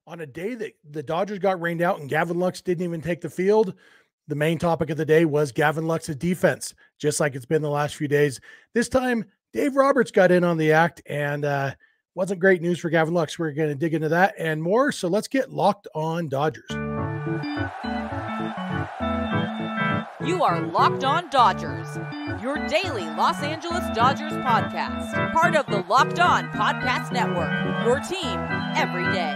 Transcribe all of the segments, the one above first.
On a day that the Dodgers got rained out and Gavin Lux didn't even take the field, the main topic of the day was Gavin Lux's defense, just like it's been the last few days. This time, Dave Roberts got in on the act, and wasn't great news for Gavin Lux. We're going to dig into that and more, so let's get locked on Dodgers. You are Locked On Dodgers, your daily Los Angeles Dodgers podcast, part of the Locked On Podcast Network, your team every day.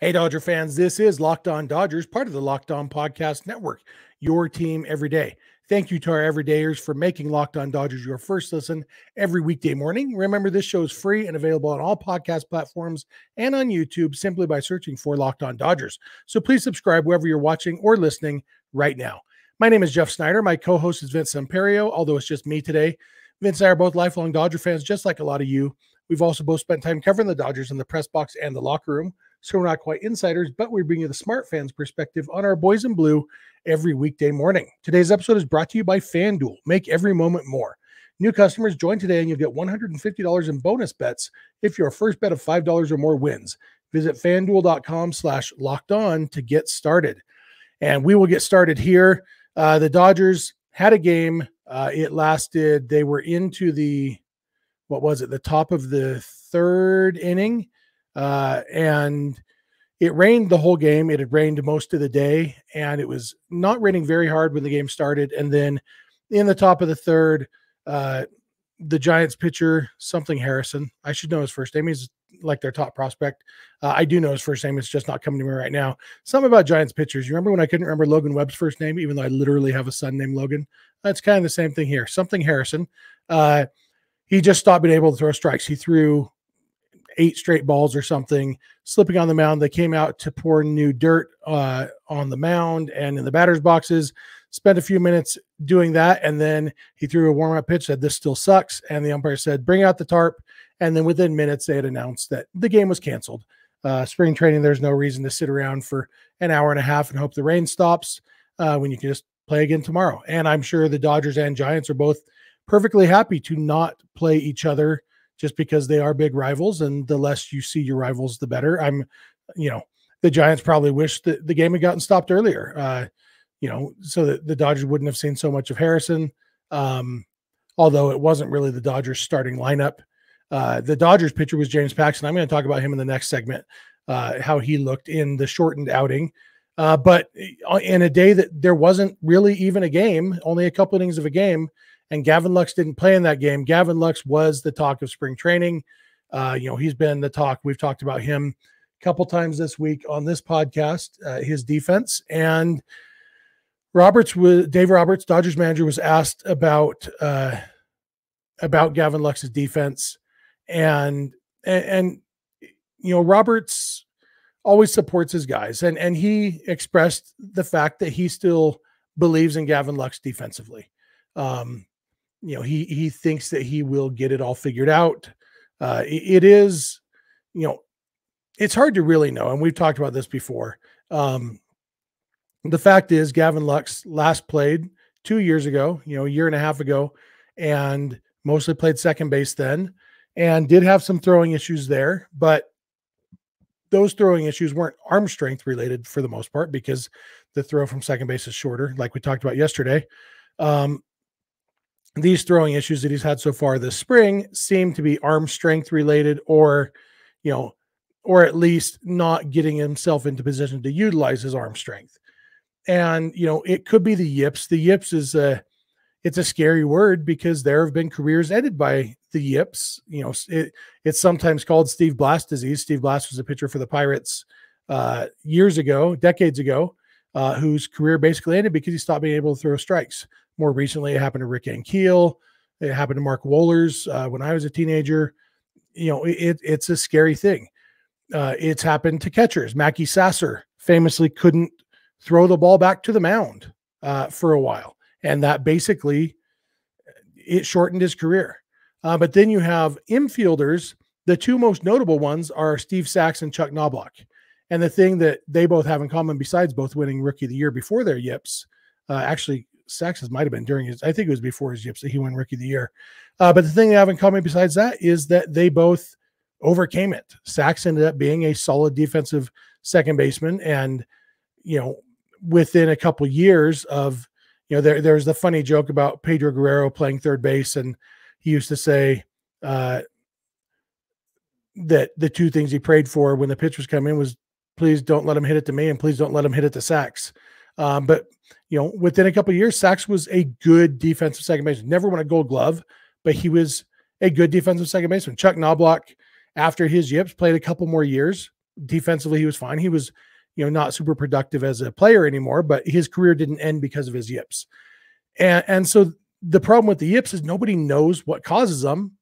Hey, Dodger fans, this is Locked On Dodgers, part of the Locked On Podcast Network, your team every day. Thank you to our everydayers for making Locked On Dodgers your first listen every weekday morning. Remember, this show is free and available on all podcast platforms and on YouTube simply by searching for Locked On Dodgers. So please subscribe wherever you're watching or listening right now. My name is Jeff Snyder. My co-host is Vince Samperio, although it's just me today. Vince and I are both lifelong Dodger fans, just like a lot of you. We've also both spent time covering the Dodgers in the press box and the locker room. So we're not quite insiders, but we bring you the smart fans perspective on our boys in blue every weekday morning. Today's episode is brought to you by FanDuel. Make every moment more. New customers join today and you'll get $150 in bonus bets if your first bet of $5 or more wins. Visit FanDuel.com/lockedon to get started. And we will get started here. The Dodgers had a game. It lasted, they were into the top of the third inning. And it rained the whole game. It had rained most of the day, and it was not raining very hard when the game started. And then in the top of the third, the Giants pitcher, something Harrison, I should know his first name. He's like their top prospect. I do know his first name. It's just not coming to me right now. Something about Giants pitchers. You remember when I couldn't remember Logan Webb's first name, even though I literally have a son named Logan? That's kind of the same thing here. Something Harrison. He just stopped being able to throw strikes. He threw 8 straight balls or something, slipping on the mound. They came out to pour new dirt on the mound and in the batter's boxes, spent a few minutes doing that, and then he threw a warm-up pitch, said, "This still sucks," and the umpire said, "Bring out the tarp," and then within minutes, they had announced that the game was canceled. Spring training, there's no reason to sit around for an hour and a half and hope the rain stops when you can just play again tomorrow. And I'm sure the Dodgers and Giants are both perfectly happy to not play each other just because they are big rivals, and the less you see your rivals, the better. The Giants probably wish that the game had gotten stopped earlier, so that the Dodgers wouldn't have seen so much of Harrison. Although it wasn't really the Dodgers starting lineup. The Dodgers pitcher was James Paxton. I'm going to talk about him in the next segment, how he looked in the shortened outing. But in a day that there wasn't really even a game, only a couple innings of a game, and Gavin Lux didn't play in that game. Gavin Lux was the talk of spring training. He's been the talk. We've talked about him a couple times this week on this podcast, his defense. And Dave Roberts, Dodgers manager, was asked about Gavin Lux's defense. And Roberts always supports his guys. And he expressed the fact that he still believes in Gavin Lux defensively. He thinks that he will get it all figured out. It is, it's hard to really know. And we've talked about this before. The fact is Gavin Lux last played 2 years ago, a year and a half ago, and mostly played second base then, and did have some throwing issues there, but those throwing issues weren't arm strength related for the most part, because the throw from second base is shorter, like we talked about yesterday. These throwing issues that he's had so far this spring seem to be arm strength related, or at least not getting himself into position to utilize his arm strength. And, it could be the yips. The yips it's a scary word, because there have been careers ended by the yips. It's sometimes called Steve Blass disease. Steve Blass was a pitcher for the Pirates decades ago, whose career basically ended because he stopped being able to throw strikes. More recently, it happened to Rick Ankiel. It happened to Mark Wohlers when I was a teenager. It's a scary thing. It's happened to catchers. Mackie Sasser famously couldn't throw the ball back to the mound for a while. And that basically, it shortened his career. But then you have infielders. The two most notable ones are Steve Sachs and Chuck Knobloch. And the thing that they both have in common, besides both winning Rookie of the Year before their yips, actually Sax's might have been during his, I think it was before his yips that he won Rookie of the Year. But the thing they have in common besides that is that they both overcame it. Sax ended up being a solid defensive second baseman. And, within a couple years of, there's the funny joke about Pedro Guerrero playing third base. And he used to say that the two things he prayed for when the pitchers come in was, please don't let him hit it to me, and please don't let him hit it to Sax. But within a couple of years, Sax was a good defensive second baseman. Never won a Gold Glove, but he was a good defensive second baseman. Chuck Knobloch, after his yips, played a couple more years. Defensively, he was fine. He was, not super productive as a player anymore, but his career didn't end because of his yips. And so the problem with the yips is nobody knows what causes them,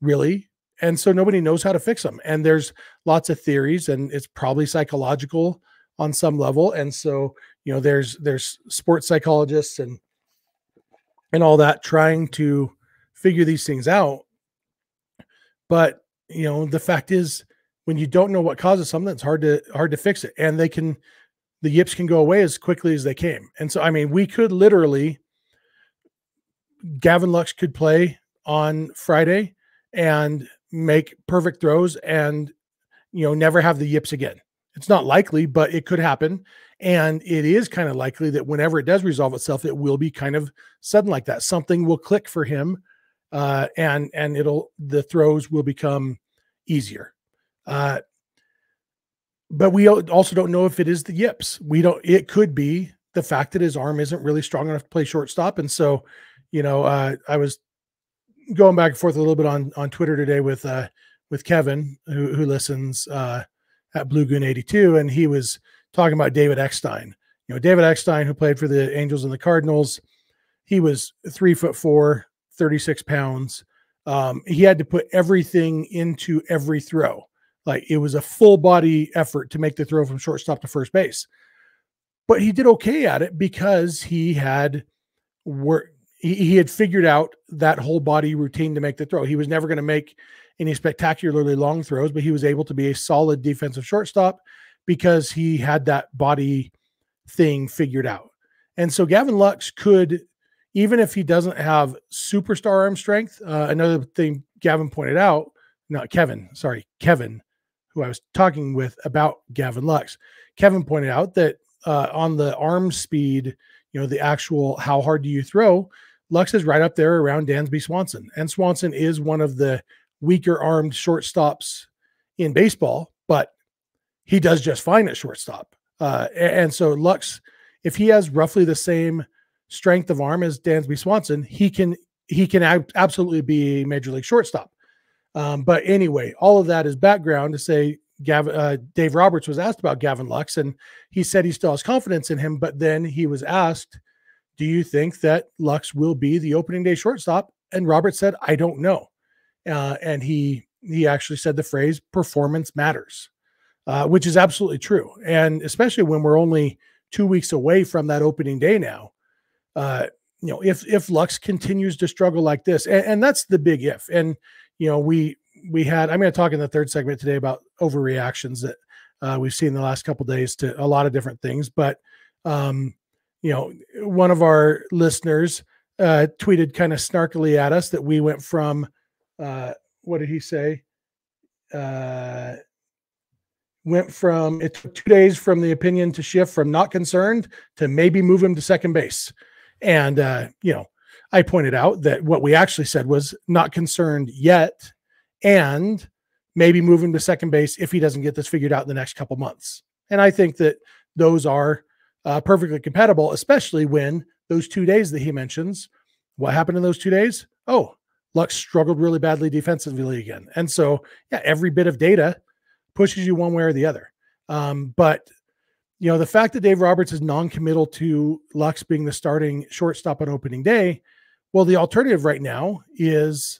really. And so nobody knows how to fix them. And there's lots of theories, and it's probably psychological on some level. And so, there's sports psychologists and all that trying to figure these things out. But, the fact is, when you don't know what causes something, it's hard to fix it. And the yips can go away as quickly as they came. And so, we could literally, Gavin Lux could play on Friday and make perfect throws and, never have the yips again. It's not likely, but it could happen. And it is kind of likely that whenever it does resolve itself, it will be kind of sudden like that. Something will click for him, and the throws will become easier. But we also don't know if it is the yips. It could be the fact that his arm isn't really strong enough to play shortstop. And so, I was going back and forth a little bit on Twitter today with Kevin, who listens at Blue Goon 82, and he was talking about David Eckstein. David Eckstein, who played for the Angels and the Cardinals, he was 3'4", 36 pounds. He had to put everything into every throw. Like, it was a full body effort to make the throw from shortstop to first base. But he did okay at it because he had figured out that whole body routine to make the throw. He was never going to make any spectacularly long throws, but he was able to be a solid defensive shortstop because he had that body thing figured out. And so Gavin Lux could, even if he doesn't have superstar arm strength, another thing Kevin, who I was talking with about Gavin Lux, Kevin pointed out that on the arm speed, the actual how hard do you throw, Lux is right up there around Dansby Swanson. And Swanson is one of the weaker armed shortstops in baseball, but he does just fine at shortstop. And so Lux, if he has roughly the same strength of arm as Dansby Swanson, he can absolutely be a major league shortstop. But anyway, all of that is background to say Dave Roberts was asked about Gavin Lux, and he said he still has confidence in him. But then he was asked, do you think that Lux will be the opening day shortstop? And Roberts said, I don't know. And he actually said the phrase performance matters, which is absolutely true. And especially when we're only 2 weeks away from that opening day now, if Lux continues to struggle like this, and that's the big if. And, I'm going to talk in the third segment today about overreactions that we've seen the last couple of days to a lot of different things. But, one of our listeners tweeted kind of snarkily at us that we went from, what did he say? Went from, it took 2 days from the opinion to shift from not concerned to maybe move him to second base. And, I pointed out that what we actually said was not concerned yet, and maybe move him to second base if he doesn't get this figured out in the next couple months. And I think that those are perfectly compatible, especially when those 2 days that he mentions, what happened in those 2 days? Oh, Lux struggled really badly defensively again. And so, yeah, every bit of data pushes you one way or the other. But the fact that Dave Roberts is non-committal to Lux being the starting shortstop on opening day, well, the alternative right now is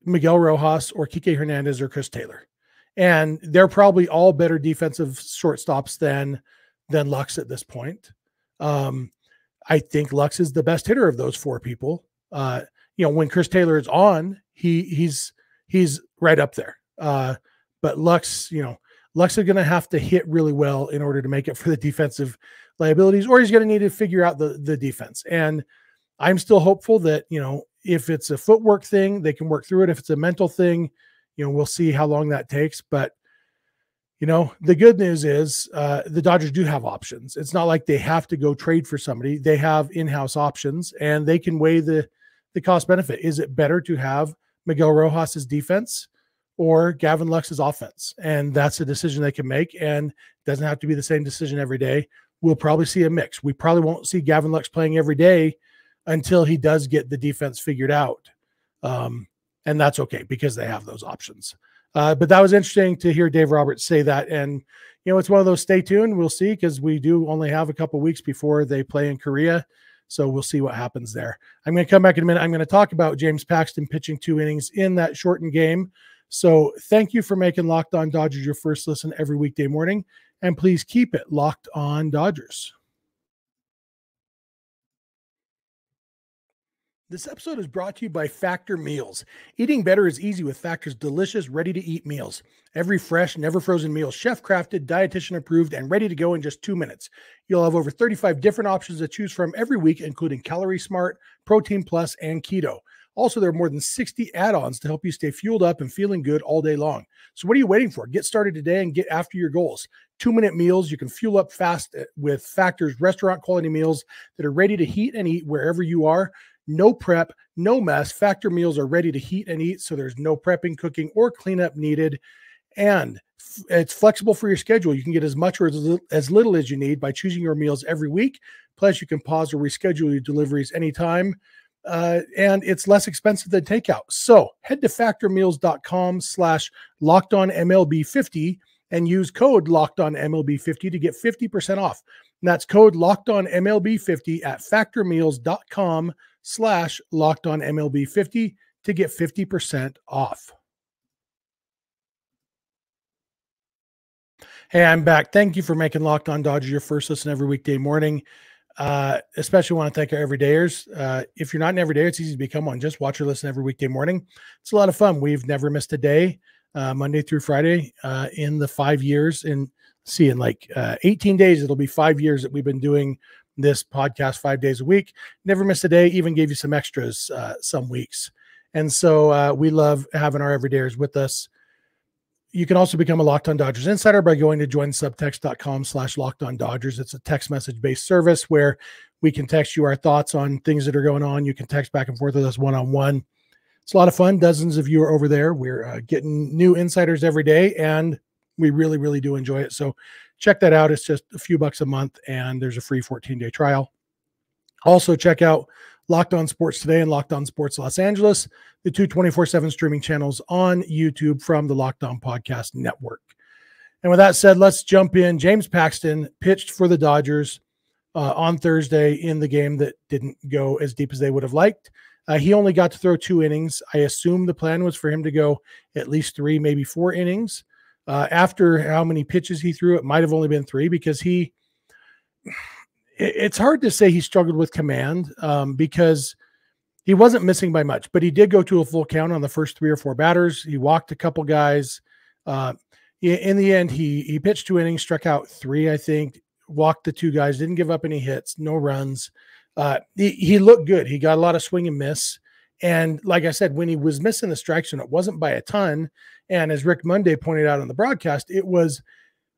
Miguel Rojas or Kike Hernandez or Chris Taylor. And they're probably all better defensive shortstops than Lux at this point. I think Lux is the best hitter of those four people. When Chris Taylor is on, he's right up there. But Lux, Lux is going to have to hit really well in order to make it for the defensive liabilities, or he's going to need to figure out the defense. And I'm still hopeful that, if it's a footwork thing, they can work through it. If it's a mental thing, we'll see how long that takes. But, the good news is the Dodgers do have options. It's not like they have to go trade for somebody. They have in-house options, and they can weigh the cost benefit. Is it better to have Miguel Rojas's defense or Gavin Lux's offense? And that's a decision they can make, and it doesn't have to be the same decision every day. We'll probably see a mix. We probably won't see Gavin Lux playing every day until he does get the defense figured out. And that's okay because they have those options. But that was interesting to hear Dave Roberts say that. And, it's one of those, stay tuned. We'll see, because we do only have a couple weeks before they play in Korea. So we'll see what happens there. I'm going to come back in a minute. I'm going to talk about James Paxton pitching 2 innings in that shortened game. So thank you for making Locked On Dodgers your first listen every weekday morning. And please keep it Locked On Dodgers. This episode is brought to you by Factor Meals. Eating better is easy with Factor's delicious, ready-to-eat meals. Every fresh, never-frozen meal, chef-crafted, dietitian-approved, and ready to go in just 2 minutes. You'll have over 35 different options to choose from every week, including Calorie Smart, Protein Plus, and Keto. Also, there are more than 60 add-ons to help you stay fueled up and feeling good all day long. So what are you waiting for? Get started today and get after your goals. 2-minute meals. You can fuel up fast with Factor's restaurant-quality meals that are ready to heat and eat wherever you are. No prep, no mess. Factor meals are ready to heat and eat, so there's no prepping, cooking, or cleanup needed. And it's flexible for your schedule. You can get as much or as little as you need by choosing your meals every week. Plus, you can pause or reschedule your deliveries anytime. And it's less expensive than takeout. So head to factormeals.com/LockedOnMLB50 and use code LockedOnMLB50 to get 50% off. And that's code LockedOnMLB50 at factormeals.com/LockedOnMLB50 to get 50% off. Hey, I'm back. Thank you for making Locked On Dodgers your first listen every weekday morning. Especially want to thank our everydayers. If you're not an everydayer, it's easy to become one. Just watch or listen every weekday morning. It's a lot of fun. We've never missed a day, Monday through Friday, in the 5 years. In 18 days, it'll be 5 years that we've been doing this podcast 5 days a week. Never missed a day. Even gave you some extras some weeks. And so we love having our everydayers with us. You can also become a Locked On Dodgers insider by going to joinsubtext.com/LockedOnDodgers. It's a text message-based service where we can text you our thoughts on things that are going on. You can text back and forth with us one-on-one. It's a lot of fun. Dozens of you are over there. We're getting new insiders every day, and we really, really do enjoy it. So check that out. It's just a few bucks a month, and there's a free 14-day trial. Also, check out Locked On Sports Today and Locked On Sports Los Angeles, the two 24/7 streaming channels on YouTube from the Locked On Podcast Network. And with that said, let's jump in. James Paxton pitched for the Dodgers on Thursday in the game that didn't go as deep as they would have liked. He only got to throw 2 innings. I assume the plan was for him to go at least 3, maybe 4 innings. After how many pitches he threw, it might have only been 3 because it's hard to say he struggled with command because he wasn't missing by much, but he did go to a full count on the first 3 or 4 batters. He walked a couple guys. In the end, he pitched 2 innings, struck out 3, I think, walked the 2 guys, didn't give up any hits, no runs. He looked good. He got a lot of swing and miss. And like I said, when he was missing the strike zone, it wasn't by a ton. And as Rick Monday pointed out on the broadcast, it was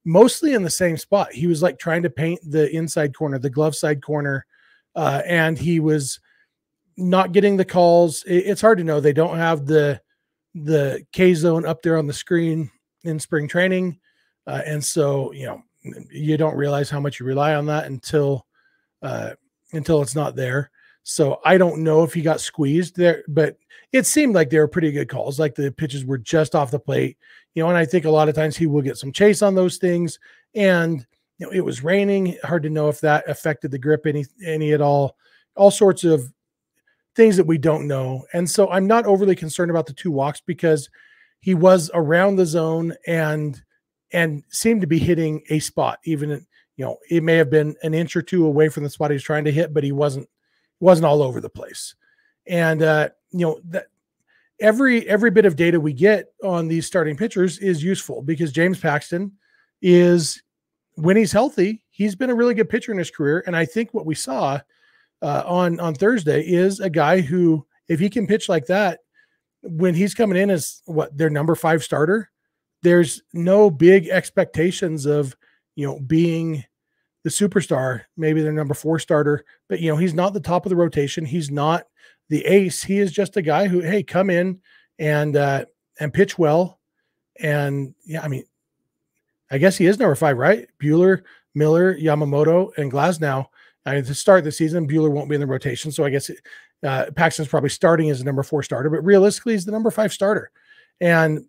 mostly in the same spot. He was like trying to paint the inside corner, the glove side corner, and he was not getting the calls. It's hard to know. They don't have the K zone up there on the screen in spring training. And so, you don't realize how much you rely on that until it's not there. So I don't know if he got squeezed there, but it seemed like they were pretty good calls. Like the pitches were just off the plate, and I think a lot of times he will get some chase on those things. And, it was raining. Hard to know if that affected the grip any at all sorts of things that we don't know. And so I'm not overly concerned about the 2 walks because he was around the zone and seemed to be hitting a spot. Even, it may have been an inch or 2 away from the spot he was trying to hit, but he wasn't all over the place. And, that every bit of data we get on these starting pitchers is useful because James Paxton is when he's healthy, he's been a really good pitcher in his career. And I think what we saw on Thursday is a guy who, if he can pitch like that, when he's coming in as their number 5 starter, there's no big expectations of, being the superstar, maybe their number 4 starter, but he's not the top of the rotation. He's not the ace. He is just a guy who, hey, come in and pitch well. And I guess he is number 5, right? Buehler, Miller, Yamamoto, and Glasnow. To start the season, Buehler won't be in the rotation. So I guess Paxton's probably starting as a number 4 starter, but realistically, he's the number 5 starter. And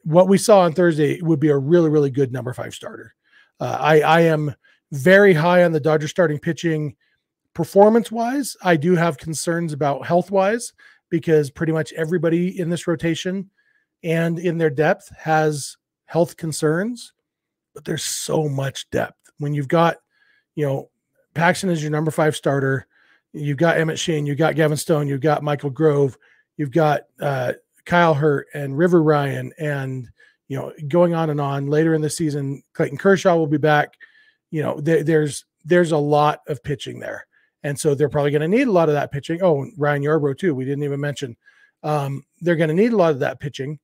what we saw on Thursday would be a really, really good number 5 starter. I am very high on the Dodgers starting pitching performance-wise. I do have concerns about health-wise because pretty much everybody in this rotation and in their depth has health concerns, but there's so much depth. When you've got, Paxton is your number 5 starter, you've got Emmett Sheehan, you've got Gavin Stone, you've got Michael Grove, you've got Kyle Hurt and River Ryan, and going on and on. Later in the season, Clayton Kershaw will be back. There's a lot of pitching there, and so they're probably going to need a lot of that pitching. Oh, Ryan Yarbrough too. We didn't even mention. They're going to need a lot of that pitching,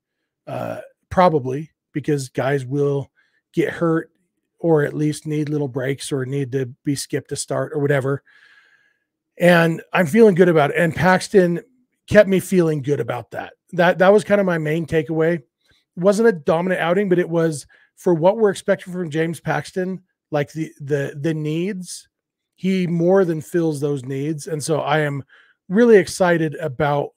probably because guys will get hurt or at least need little breaks or need to be skipped to start or whatever. And I'm feeling good about it. And Paxton kept me feeling good about that. That was kind of my main takeaway. It wasn't a dominant outing, but it was for what we're expecting from James Paxton, like the needs, he more than fills those needs. And so I am really excited about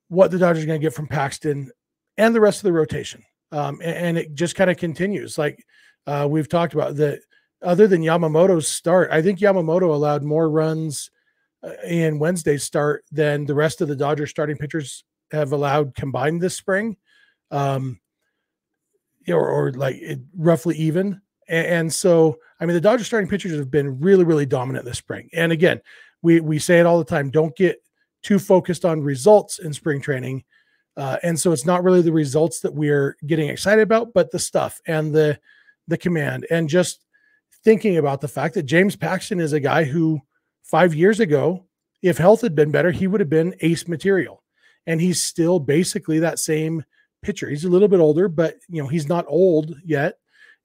what the Dodgers are going to get from Paxton and the rest of the rotation. And it just kind of continues. Like we've talked about, that other than Yamamoto's start, I think Yamamoto allowed more runs in Wednesday's start than the rest of the Dodgers starting pitchers have allowed combined this spring. Or like roughly even. And so, the Dodgers starting pitchers have been really, really dominant this spring. And again, we say it all the time, don't get too focused on results in spring training. And so it's not really the results that we're getting excited about, but the stuff and the command, and just thinking about the fact that James Paxton is a guy who 5 years ago, if health had been better, he would have been ace material. And he's still basically that same pitcher. He's a little bit older, but he's not old yet.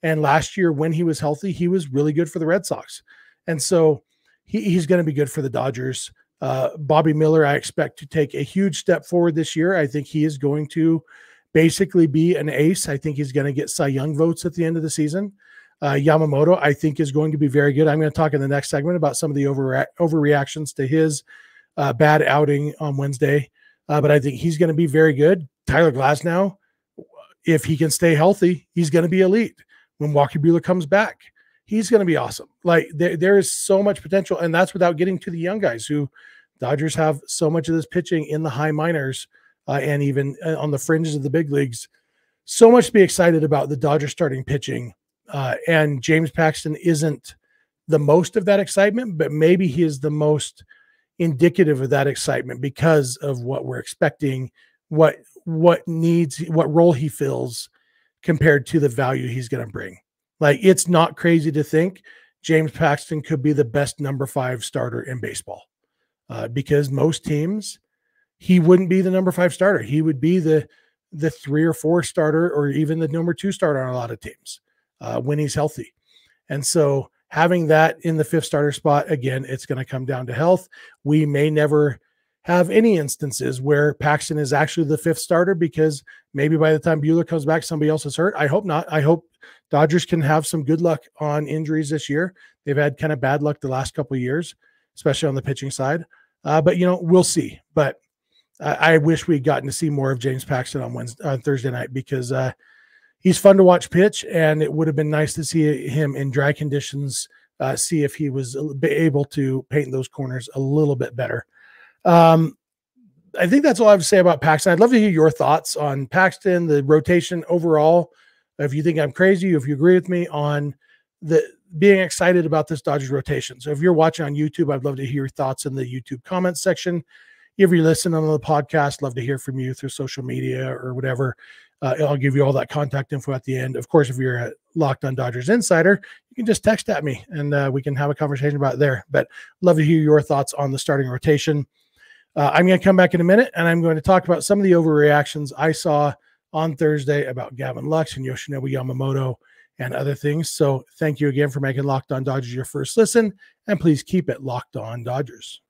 And last year when he was healthy, he was really good for the Red Sox. And so he's going to be good for the Dodgers. Bobby Miller, I expect to take a huge step forward this year. I think he is going to basically be an ace. I think he's going to get Cy Young votes at the end of the season. Yamamoto, I think, is going to be very good. I'm going to talk in the next segment about some of the overreactions to his bad outing on Wednesday. But I think he's going to be very good. Tyler Glasnow, if he can stay healthy, he's going to be elite. When Walker Buehler comes back, he's going to be awesome. Like there is so much potential, and that's without getting to the young guys who Dodgers have so much of this pitching in the high minors and even on the fringes of the big leagues. So much to be excited about the Dodgers starting pitching. And James Paxton isn't the most of that excitement, but maybe he is the most indicative of that excitement because of what we're expecting, what role he fills compared to the value he's going to bring. Like, it's not crazy to think James Paxton could be the best number 5 starter in baseball because most teams, he wouldn't be the number 5 starter. He would be the 3 or 4 starter, or even the number 2 starter on a lot of teams when he's healthy. And so having that in the 5th starter spot, again, it's going to come down to health. We may never have any instances where Paxton is actually the 5th starter because maybe by the time Buehler comes back, somebody else is hurt. I hope not. I hope Dodgers can have some good luck on injuries this year. They've had kind of bad luck the last couple of years, especially on the pitching side. But we'll see. But I wish we'd gotten to see more of James Paxton on Thursday night because he's fun to watch pitch, and it would have been nice to see him in dry conditions, see if he was able to paint those corners a little bit better. I think that's all I have to say about Paxton. I'd love to hear your thoughts on Paxton, the rotation overall. If you think I'm crazy, if you agree with me on being excited about this Dodgers rotation. So if you're watching on YouTube, I'd love to hear your thoughts in the YouTube comments section. If you listen on the podcast, love to hear from you through social media or whatever. I'll give you all that contact info at the end. Of course, if you're a Locked On Dodgers insider, you can just text at me and we can have a conversation about it there. But love to hear your thoughts on the starting rotation. I'm going to come back in a minute and I'm going to talk about some of the overreactions I saw on Thursday about Gavin Lux and Yoshinobu Yamamoto and other things. So thank you again for making Locked On Dodgers your first listen, and please keep it Locked On Dodgers.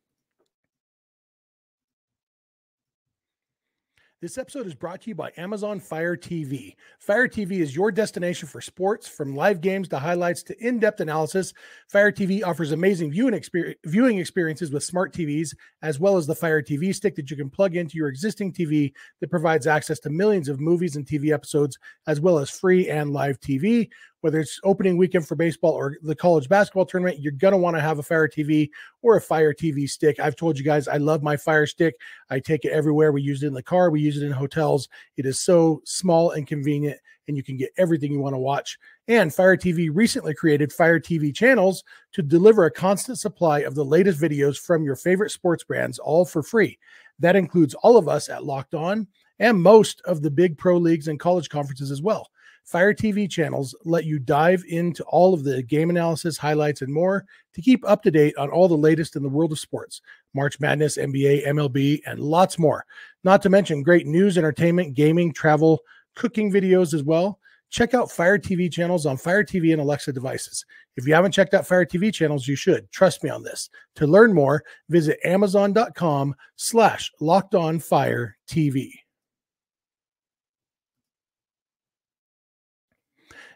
This episode is brought to you by Amazon Fire TV. Fire TV is your destination for sports, from live games to highlights to in-depth analysis. Fire TV offers amazing viewing experiences with smart TVs, as well as the Fire TV stick that you can plug into your existing TV that provides access to millions of movies and TV episodes, as well as free and live TV. Whether it's opening weekend for baseball or the college basketball tournament, you're going to want to have a Fire TV or a Fire TV stick. I've told you guys, I love my Fire stick. I take it everywhere. We use it in the car. We use it in hotels. It is so small and convenient, and you can get everything you want to watch. And Fire TV recently created Fire TV channels to deliver a constant supply of the latest videos from your favorite sports brands, all for free. That includes all of us at Locked On and most of the big pro leagues and college conferences as well. Fire TV channels let you dive into all of the game analysis, highlights, and more to keep up to date on all the latest in the world of sports, March Madness, NBA, MLB, and lots more. Not to mention great news, entertainment, gaming, travel, cooking videos as well. Check out Fire TV channels on Fire TV and Alexa devices. If you haven't checked out Fire TV channels, you should. Trust me on this. To learn more, visit amazon.com/LockedOnFireTV.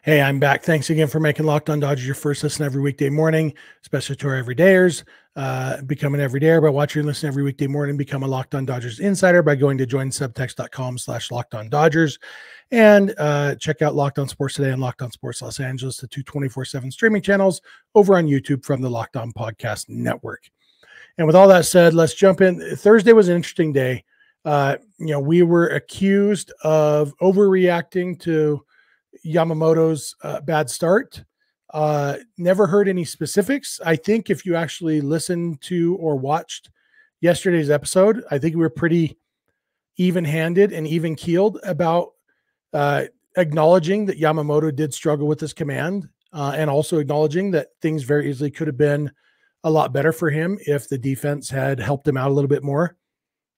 Hey, I'm back. Thanks again for making Locked On Dodgers your first listen every weekday morning, especially to our everydayers. Become an everydayer by watching and listening every weekday morning. Become a Locked On Dodgers insider by going to joinsubtext.com/LockedOnDodgers. And check out Locked On Sports Today and Locked On Sports Los Angeles, the two 24/7 streaming channels over on YouTube from the Locked On Podcast Network. And with all that said, let's jump in. Thursday was an interesting day. We were accused of overreacting to Yamamoto's bad start. Never heard any specifics. I think if you actually listened to or watched yesterday's episode, I think we were pretty even-handed and even-keeled about acknowledging that Yamamoto did struggle with his command, and also acknowledging that things very easily could have been a lot better for him if the defense had helped him out a little bit more.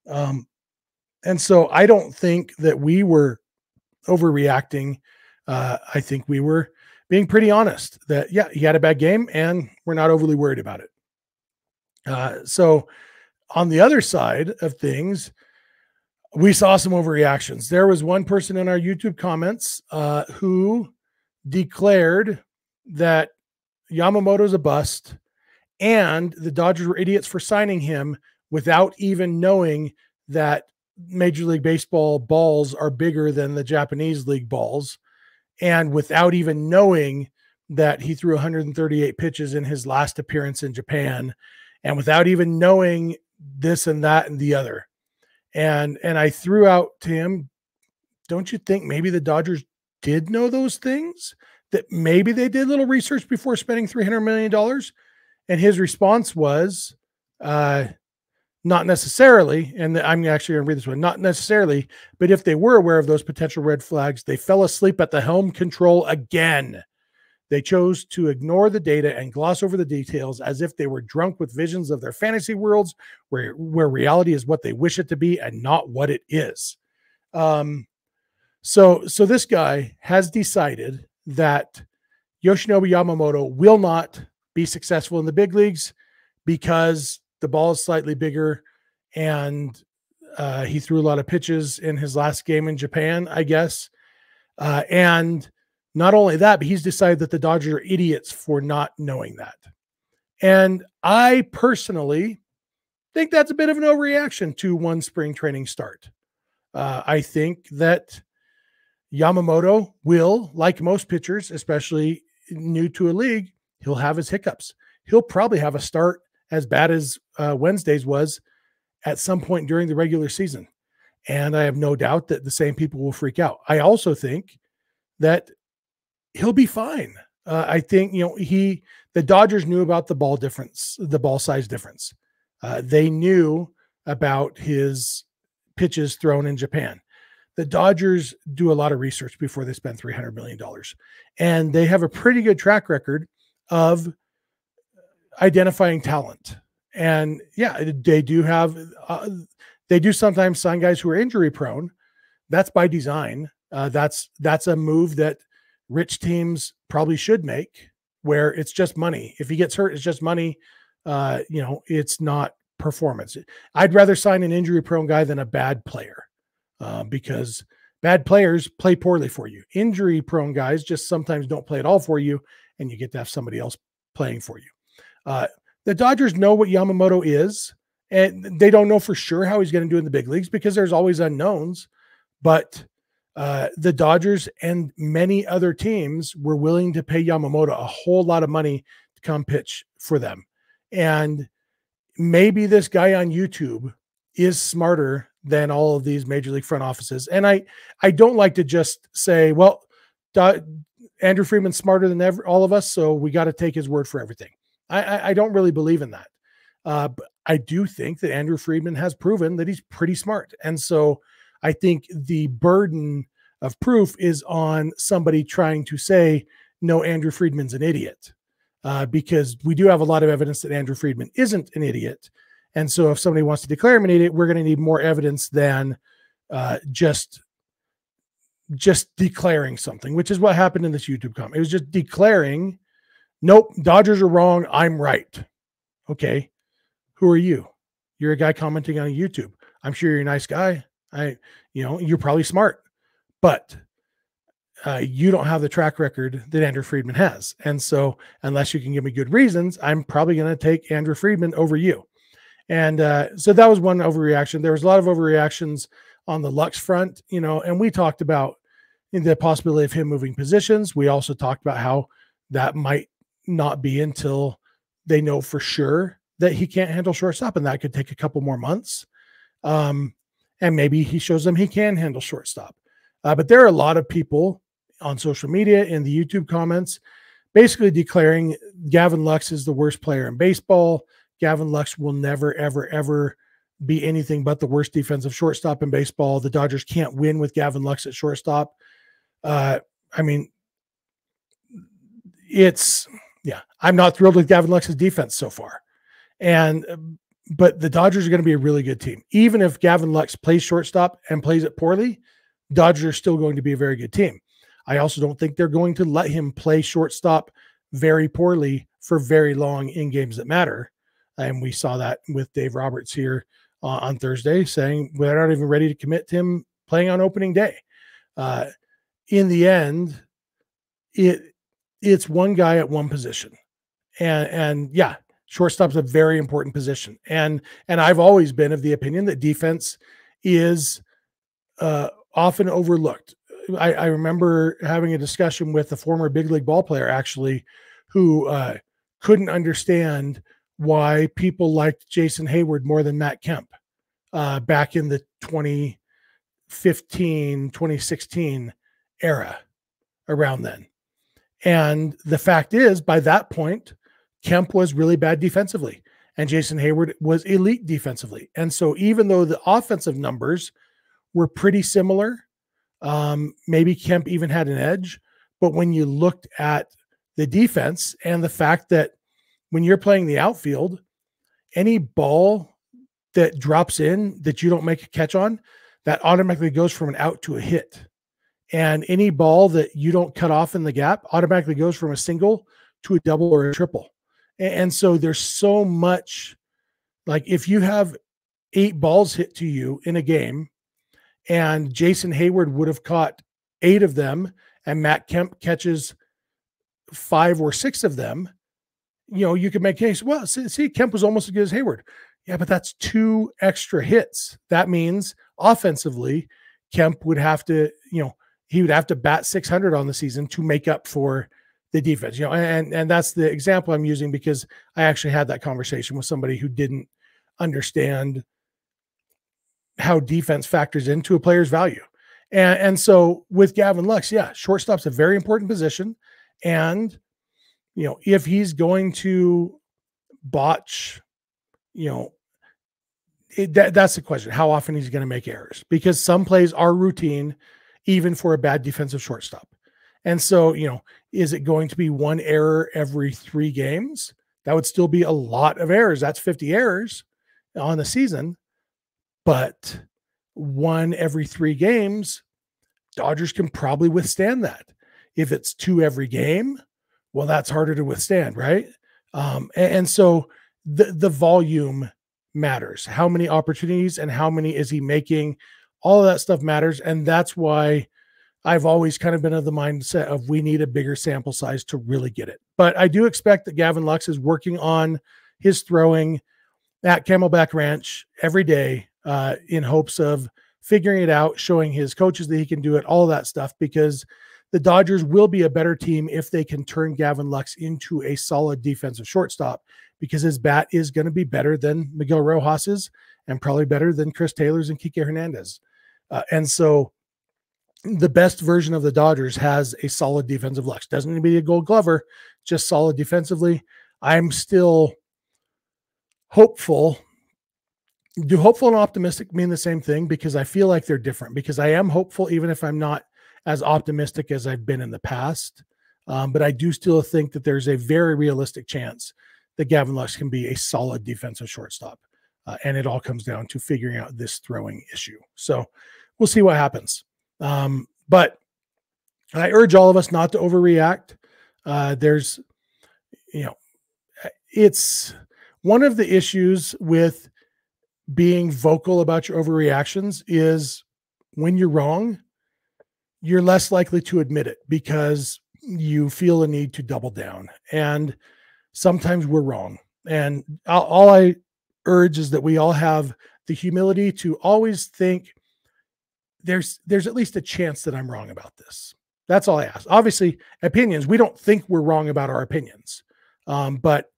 And so I don't think that we were overreacting. I think we were being pretty honest that, yeah, he had a bad game and we're not overly worried about it. So on the other side of things, we saw some overreactions. There was one person in our YouTube comments who declared that Yamamoto's a bust and the Dodgers were idiots for signing him without even knowing that Major League Baseball balls are bigger than the Japanese league balls, and without even knowing that he threw 138 pitches in his last appearance in Japan, and without even knowing this and that and the other. And I threw out to him, don't you think maybe the Dodgers did know those things? That maybe they did a little research before spending $300 million? And his response was, not necessarily, and I'm actually going to read this one, not necessarily, but if they were aware of those potential red flags, they fell asleep at the helm control again. They chose to ignore the data and gloss over the details as if they were drunk with visions of their fantasy worlds where reality is what they wish it to be and not what it is. So this guy has decided that Yoshinobu Yamamoto will not be successful in the big leagues because the ball is slightly bigger and he threw a lot of pitches in his last game in Japan, I guess. And not only that, but he's decided that the Dodgers are idiots for not knowing that. And I personally think that's a bit of an overreaction to one spring training start. I think that Yamamoto will, like most pitchers, especially new to a league, he'll have his hiccups. He'll probably have a start as bad as Wednesday's was at some point during the regular season. And I have no doubt that the same people will freak out. I also think that he'll be fine. I think, the Dodgers knew about the ball difference, the ball size difference. They knew about his pitches thrown in Japan. The Dodgers do a lot of research before they spend $300 million. And they have a pretty good track record of identifying talent. And yeah, they do sometimes sign guys who are injury prone. That's by design. That's a move that rich teams probably should make, where it's just money. If he gets hurt, it's just money. It's not performance. I'd rather sign an injury prone guy than a bad player, because bad players play poorly for you. Injury prone guys just sometimes don't play at all for you, and you get to have somebody else playing for you. The Dodgers know what Yamamoto is, and they don't know for sure how he's going to do in the big leagues because there's always unknowns. But the Dodgers and many other teams were willing to pay Yamamoto a whole lot of money to come pitch for them. And maybe this guy on YouTube is smarter than all of these major league front offices. And I don't like to just say, well, Andrew Friedman's smarter than all of us, so we got to take his word for everything. I don't really believe in that. But I do think that Andrew Friedman has proven that he's pretty smart. And so I think the burden of proof is on somebody trying to say, no, Andrew Friedman's an idiot, because we do have a lot of evidence that Andrew Friedman isn't an idiot. And so if somebody wants to declare him an idiot, we're going to need more evidence than just declaring something, which is what happened in this YouTube comment. It was just declaring, nope, Dodgers are wrong, I'm right. Okay, who are you? You're a guy commenting on YouTube. I'm sure you're a nice guy. You're probably smart, but you don't have the track record that Andrew Friedman has. And so unless you can give me good reasons, I'm probably going to take Andrew Friedman over you. And so that was one overreaction. There was a lot of overreactions on the Lux front, and we talked about the possibility of him moving positions. We also talked about how that might not be until they know for sure that he can't handle shortstop, and that could take a couple more months. And maybe he shows them he can handle shortstop. But there are a lot of people on social media, in the YouTube comments, basically declaring Gavin Lux is the worst player in baseball. Gavin Lux will never, ever, ever be anything but the worst defensive shortstop in baseball. The Dodgers can't win with Gavin Lux at shortstop. I'm not thrilled with Gavin Lux's defense so far. But the Dodgers are going to be a really good team. Even if Gavin Lux plays shortstop and plays it poorly, Dodgers are still going to be a very good team. I also don't think they're going to let him play shortstop very poorly for very long in games that matter. And we saw that with Dave Roberts here on Thursday, saying we're not even ready to commit to him playing on opening day. In the end, it's one guy at one position. And yeah, shortstop's a very important position. And I've always been of the opinion that defense is often overlooked. I remember having a discussion with a former big league ball player, actually, who couldn't understand why people liked Jason Hayward more than Matt Kemp back in the 2015, 2016 era around then. And the fact is, by that point, Kemp was really bad defensively, and Jason Hayward was elite defensively. And so even though the offensive numbers were pretty similar, maybe Kemp even had an edge, but when you looked at the defense and the fact that when you're playing the outfield, any ball that drops in that you don't make a catch on, that automatically goes from an out to a hit. And any ball that you don't cut off in the gap automatically goes from a single to a double or a triple. And so there's so much, like if you have 8 balls hit to you in a game and Jason Hayward would have caught 8 of them and Matt Kemp catches 5 or 6 of them, you could make a case, well, see, Kemp was almost as good as Hayward. Yeah, but that's 2 extra hits. That means offensively, Kemp would have to, he would have to bat 600 on the season to make up for the defense, and that's the example I'm using because I actually had that conversation with somebody who didn't understand how defense factors into a player's value. And so with Gavin Lux, yeah, shortstop's a very important position. And, if he's going to botch, That's the question. How often he's going to make errors, because some plays are routine, even for a bad defensive shortstop. And so, is it going to be one error every 3 games? That would still be a lot of errors. That's 50 errors on the season, but 1 every 3 games, Dodgers can probably withstand that. If it's 2 every game, well, that's harder to withstand, right? And so the volume matters. How many opportunities and how many is he making? All of that stuff matters. And that's why I've always kind of been of the mindset of we need a bigger sample size to really get it. But I do expect that Gavin Lux is working on his throwing at Camelback Ranch every day in hopes of figuring it out, showing his coaches that he can do it, all of that stuff, because the Dodgers will be a better team if they can turn Gavin Lux into a solid defensive shortstop, because his bat is going to be better than Miguel Rojas's and probably better than Chris Taylor's and Kike Hernandez. And so the best version of the Dodgers has a solid defensive Lux. Doesn't need to be a Gold Glover, just solid defensively. I'm still hopeful. Do hopeful and optimistic mean the same thing? Because I feel like they're different, because I am hopeful, even if I'm not as optimistic as I've been in the past. But I do still think that there's a very realistic chance that Gavin Lux can be a solid defensive shortstop. And it all comes down to figuring out this throwing issue. So we'll see what happens. But I urge all of us not to overreact. There's, it's one of the issues with being vocal about your overreactions is when you're wrong, you're less likely to admit it because you feel a need to double down. And sometimes we're wrong. And all I urge is that we all have the humility to always think there's at least a chance that I'm wrong about this. That's all I ask. Obviously, opinions, we don't think we're wrong about our opinions, but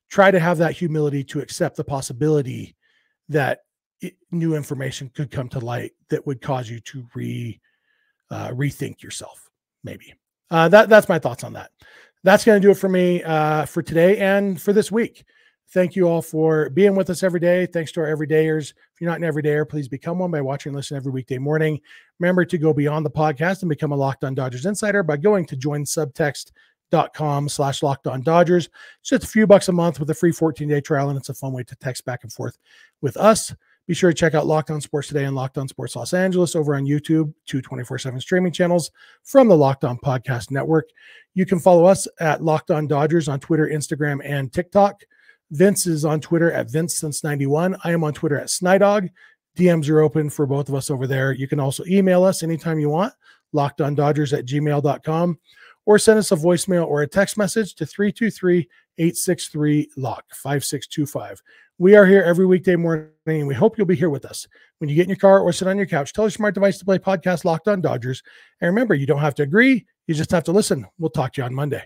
try to have that humility to accept the possibility that new information could come to light that would cause you to rethink yourself, maybe. That's my thoughts on that. That's going to do it for me for today and for this week. Thank you all for being with us every day. Thanks to our everydayers. If you're not an everydayer, please become one by watching and listening every weekday morning. Remember to go beyond the podcast and become a Locked On Dodgers insider by going to joinsubtext.com/LockedOnDodgers. It's just a few bucks a month with a free 14-day trial, and it's a fun way to text back and forth with us. Be sure to check out Locked On Sports Today and Locked On Sports Los Angeles over on YouTube, 2 24/7 streaming channels from the Locked On Podcast Network. You can follow us at Locked On Dodgers on Twitter, Instagram, and TikTok. Vince is on Twitter at VinceSince91. I am on Twitter at Snydog. DMs are open for both of us over there. You can also email us anytime you want, lockedondodgers@gmail.com, or send us a voicemail or a text message to 323-863-LOCK, 5625. We are here every weekday morning, and we hope you'll be here with us. When you get in your car or sit on your couch, tell your smart device to play podcast Locked On Dodgers. And remember, you don't have to agree. You just have to listen. We'll talk to you on Monday.